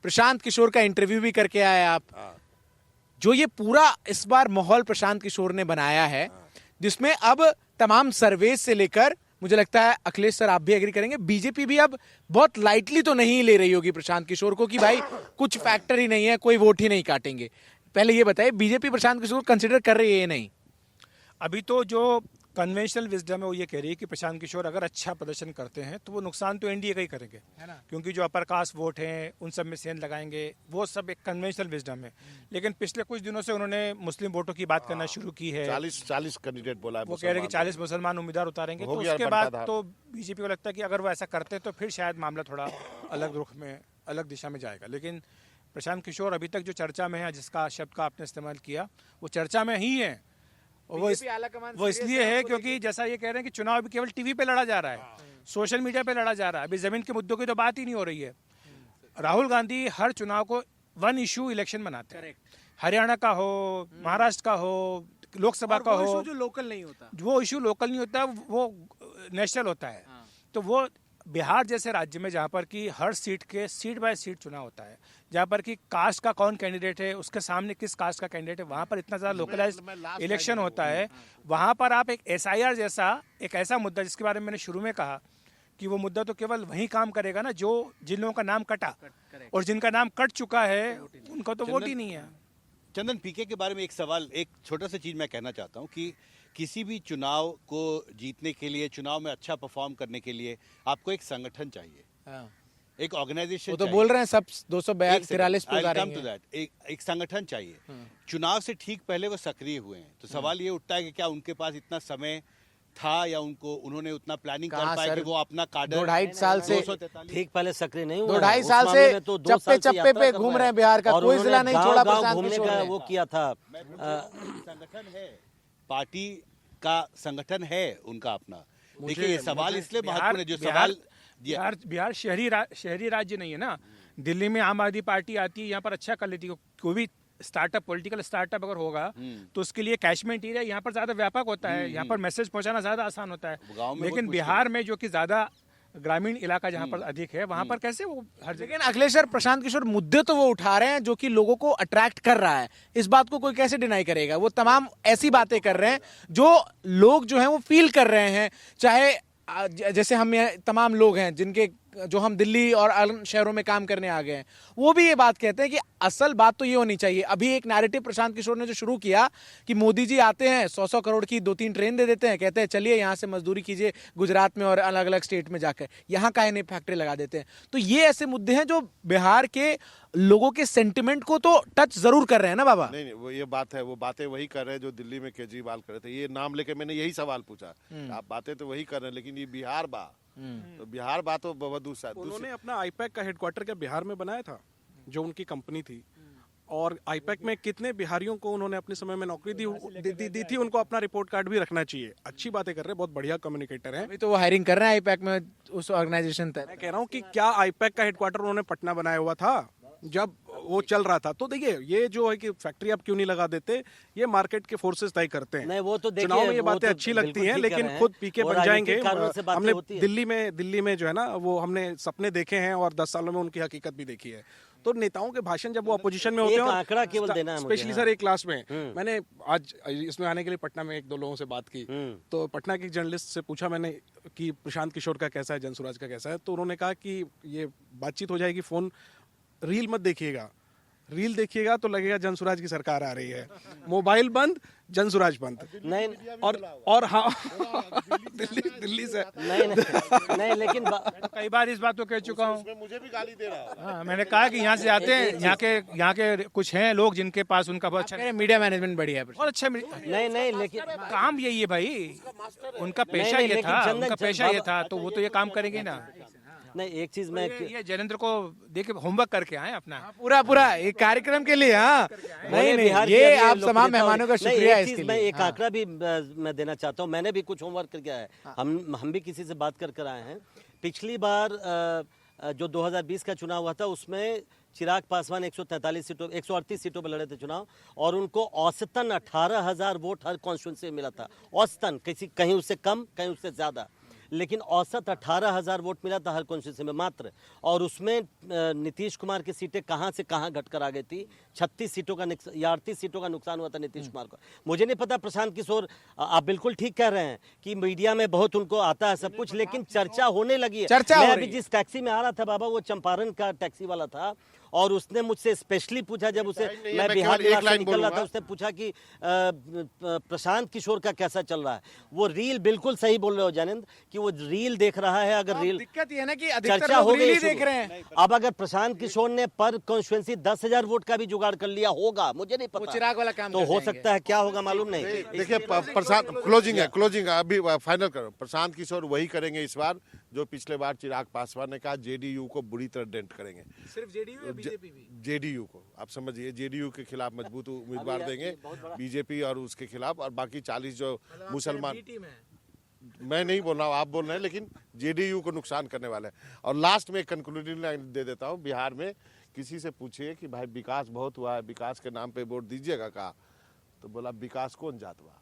प्रशांत किशोर का इंटरव्यू भी करके आए आप। जो ये पूरा इस बार माहौल प्रशांत किशोर ने बनाया है, जिसमें अब तमाम सर्वे से लेकर, मुझे लगता है अखिलेश सर आप भी एग्री करेंगे, बीजेपी भी अब बहुत लाइटली तो नहीं ले रही होगी प्रशांत किशोर को कि भाई कुछ फैक्टर ही नहीं है, कोई वोट ही नहीं काटेंगे। पहले ये बताइए, बीजेपी प्रशांत किशोर को कंसिडर कर रही है या नहीं? अभी तो जो कन्वेंशनल विजडम है वो ये कह रही है कि प्रशांत किशोर अगर अच्छा प्रदर्शन करते हैं तो वो नुकसान तो एनडीए का ही करेंगे, है ना, क्योंकि जो अपर कास्ट वोट हैं उन सब में सेंध लगाएंगे, वो सब एक कन्वेंशनल विजडम है। लेकिन पिछले कुछ दिनों से उन्होंने मुस्लिम वोटों की बात करना शुरू की है। 40 कैंडिडेट बोला है, वो कह रहे हैं कि 40 मुसलमान उम्मीदवार उतारेंगे, तो उसके बाद तो बीजेपी को लगता है कि अगर वो ऐसा करते तो फिर शायद मामला थोड़ा अलग रुख में, अलग दिशा में जाएगा। लेकिन प्रशांत किशोर अभी तक जो चर्चा में है, जिसका शब्द का आपने इस्तेमाल किया, वो चर्चा में ही है। वो इसलिए है क्योंकि जैसा ये कह रहे हैं कि चुनाव अभी केवल टीवी पे लड़ा जा रहा है, सोशल मीडिया पे लड़ा जा रहा है, अभी जमीन के मुद्दों की तो बात ही नहीं हो रही है। राहुल गांधी हर चुनाव को वन इशू इलेक्शन बनाते हैं, हरियाणा का हो, महाराष्ट्र का हो, लोकसभा का हो, जो लोकल नहीं होता, वो इशू लोकल नहीं होता, वो नेशनल होता है। तो वो बिहार जैसे राज्य में जहाँ पर कि हर सीट के सीट बाय सीट चुनाव होता है, जहाँ पर कि कास्ट का कौन कैंडिडेट है, उसके सामने किस कास्ट का कैंडिडेट है, वहाँ पर इतना ज़्यादा लोकलाइज इलेक्शन होता है। वहाँ पर आप एक SIR जैसा एक ऐसा मुद्दा, जिसके बारे में मैंने शुरू में कहा कि वो मुद्दा तो केवल वही काम करेगा ना जो जिन लोगों का नाम कटा, और जिनका नाम कट चुका है उनका तो वोट ही नहीं है। चंदन, पीके के बारे में एक सवाल, एक छोटा सा चीज मैं कहना चाहता हूँ कि किसी भी चुनाव को जीतने के लिए, चुनाव में अच्छा परफॉर्म करने के लिए आपको एक संगठन चाहिए, एक ऑर्गेनाइजेशन। तो बोल रहे हैं सब 243 एक संगठन चाहिए। चुनाव से ठीक पहले वो सक्रिय हुए हैं, तो सवाल ये उठता है कि क्या उनके पास इतना समय था या उन्होंने उतना प्लानिंग कर पाया कि वो अपना काडर 2.5 साल से ठीक पहले सक्रिय नहीं हुआ, 2.5 साल से चप्पे चप्पे पे घूम रहे हैं बिहार का, कोई जिला नहीं छोड़ा प्रशांत किशोर ने। वो किया था। संगठन है, पार्टी का संगठन है उनका अपना। देखिए ये सवाल इसलिए महत्वपूर्ण है, जो सवाल बिहार शहरी राज्य नहीं है ना। दिल्ली में आम आदमी पार्टी आती है, यहाँ पर अच्छा कर लेती है। कोई भी स्टार्टअप, पॉलिटिकल स्टार्टअप अगर होगा तो उसके लिए कैशमेंट एरिया यहाँ पर ज्यादा व्यापक होता है, यहाँ पर मैसेज पहुंचाना ज्यादा आसान होता है। लेकिन बिहार में जो कि ज्यादा ग्रामीण इलाका जहाँ पर अधिक है, वहां पर कैसे वो हर जगह। लेकिन अखिलेश सर, प्रशांत किशोर मुद्दे तो वो उठा रहे हैं जो कि लोगों को अट्रैक्ट कर रहा है, इस बात को कोई कैसे डिनाई करेगा? वो तमाम ऐसी बातें कर रहे हैं जो लोग जो हैं वो फील कर रहे हैं। चाहे जैसे हम तमाम लोग हैं जिनके जो हम दिल्ली और अन्य शहरों में काम करने आ गए हैं, वो भी ये बात कहते हैं कि असल बात तो ये होनी चाहिए। अभी एक नैरेटिव प्रशांत किशोर ने जो शुरू किया कि मोदी जी आते हैं 100 करोड़ की 2-3 ट्रेन दे देते हैं, कहते हैं चलिए यहाँ से मजदूरी कीजिए गुजरात में और अलग अलग स्टेट में जाकर, यहाँ का नहीं फैक्ट्री लगा देते हैं। तो ये ऐसे मुद्दे हैं जो बिहार के लोगों के सेंटिमेंट को तो टच जरूर कर रहे हैं ना बाबा? नहीं, वो ये बात है, वो बातें वही कर रहे हैं जो दिल्ली में केजरीवाल कर रहे थे। ये नाम लेके मैंने यही सवाल पूछा, आप बातें तो वही कर रहे हैं, लेकिन ये बिहार तो बिहार बात तो बहुत दूसरा। उन्होंने अपना आईपैक का हेडक्वार्टर क्या बिहार में बनाया था, जो उनकी कंपनी थी, और आईपैक में कितने बिहारियों को उन्होंने अपने समय में नौकरी दी थी। उनको अपना रिपोर्ट कार्ड भी रखना चाहिए। अच्छी बातें कर रहे हैं, बहुत बढ़िया कम्युनिकेटर हैं। अभी तो वो हायरिंग कर रहे हैं आईपैक में, उस ऑर्गेनाइजेशन तक। मैं कह रहा हूँ कि क्या आईपैक का हेडक्वार्टर उन्होंने पटना बनाया हुआ था जब वो चल रहा था? तो देखिए, ये जो है कि फैक्ट्री आप क्यों नहीं लगा देते, ये मार्केट के फोर्सेस तय करते हैं। नहीं, वो तो देखिए, चुनाव में ये वो बातें तो अच्छी लगती हैं, बिल्कुल ठीक लेकिन कह रहे खुद हैं। पीके वो बन जाएंगे। राजनीतिक कारणों से बातें हमने होती है। दिल्ली में जो है ना, वो हमने सपने देखे हैं और 10 सालों में उनकी हकीकत भी देखी है। तो नेताओं के भाषण जब वो अपोजिशन में होते हैं, आंकड़ा केवल देना है मुझे, स्पेशली सर एक क्लास में मैंने आज इसमें आने के लिए पटना में 1-2 लोगों से बात की, तो पटना के एक जर्नलिस्ट से पूछा मैंने कि प्रशांत किशोर का कैसा है, जनसुराज का कैसा है, तो उन्होंने कहा कि ये बातचीत हो जाएगी, फोन रील मत देखिएगा, रील देखिएगा तो लगेगा जनसुराज की सरकार आ रही है, मोबाइल बंद, जनसुराज बंद। नहीं, और हाँ दिल्ली से नहीं, लेकिन कई बार इस बात को कह चुका हूँ, मुझे भी गाली दे रहा है। हाँ, मैंने कहा कि यहाँ से आते हैं, यहाँ के कुछ हैं लोग जिनके पास उनका बहुत अच्छा मीडिया मैनेजमेंट बढ़िया है, बहुत अच्छा नहीं, लेकिन काम यही है भाई, उनका पेशा ये था, उनका पेशा ये था, तो वो तो ये काम करेंगे ना। नहीं, एक चीज मैं ये जैनेंद्र को देखे होमवर्क करके आए अपना पूरा एक कार्यक्रम के लिए। हाँ, नहीं, ये आप तमाम मेहमानों का शुक्रिया है इसके लिए। मैं एक आंकड़ा भी मैं देना चाहता हूँ, मैंने भी कुछ होमवर्क करके आया है। हम भी किसी से बात कर आए हैं। पिछली बार जो 2020 का चुनाव हुआ था, उसमें चिराग पासवान 138 सीटों पर लड़े थे चुनाव, और उनको औसतन 18,000 वोट हर कॉन्स्टिट्यूंसी में मिला था। औसतन, कहीं उससे कम, कहीं उससे ज्यादा। लेकिन औसत 18,000 वोट मिला था हर कॉन्स्टिट्यूंसी में मात्र, और उसमें नीतीश कुमार की सीटें कहां से कहां घटकर आ गई थी। 36 सीटों का या 38 सीटों का नुकसान हुआ था नीतीश कुमार को। मुझे नहीं पता प्रशांत किशोर, आप बिल्कुल ठीक कह रहे हैं कि मीडिया में बहुत उनको आता है सब कुछ, लेकिन चर्चा होने लगी है। मैं अभी जिस टैक्सी में आ रहा था बाबा, वो चंपारण का टैक्सी वाला था, और उसने मुझसे स्पेशली पूछा, जब उसे मैं बिहार से निकल रहा था, उसने पूछा कि प्रशांत किशोर का कैसा चल रहा है। वो रील, बिल्कुल सही बोल रहे हो ज्ञानेंद्र कि वो रील देख रहा है। अगर रील, दिक्कत ये है ना कि चर्चा हो गई देख रहे हैं। अब अगर प्रशांत किशोर ने पर कॉन्स्टिट्यूंसी 10,000 वोट का भी जुगाड़ कर लिया होगा, मुझे नहीं पता, चिराग वाला काम तो हो सकता है, क्या होगा मालूम नहीं। देखिए प्रशांत, क्लोजिंग है अभी, फाइनल करो। प्रशांत किशोर वही करेंगे इस बार जो पिछले बार चिराग पासवान ने कहा, जेडीयू को बुरी तरह डेंट करेंगे। सिर्फ जेडीयू या बीजेपी भी? जेडीयू को आप समझिए, जेडीयू के खिलाफ मजबूत उम्मीदवार देंगे, बीजेपी और उसके खिलाफ, और बाकी 40 जो मुसलमान, मैं नहीं बोल रहा हूँ, आप बोल रहे हैं, लेकिन जेडीयू को नुकसान करने वाले हैं। और लास्ट में एक कंक्लूडिंग लाइन दे देता हूँ। बिहार में किसी से पूछिए कि भाई विकास बहुत हुआ है, विकास के नाम पे वोट दीजिएगा, कहा तो बोला विकास कौन जात हुआ।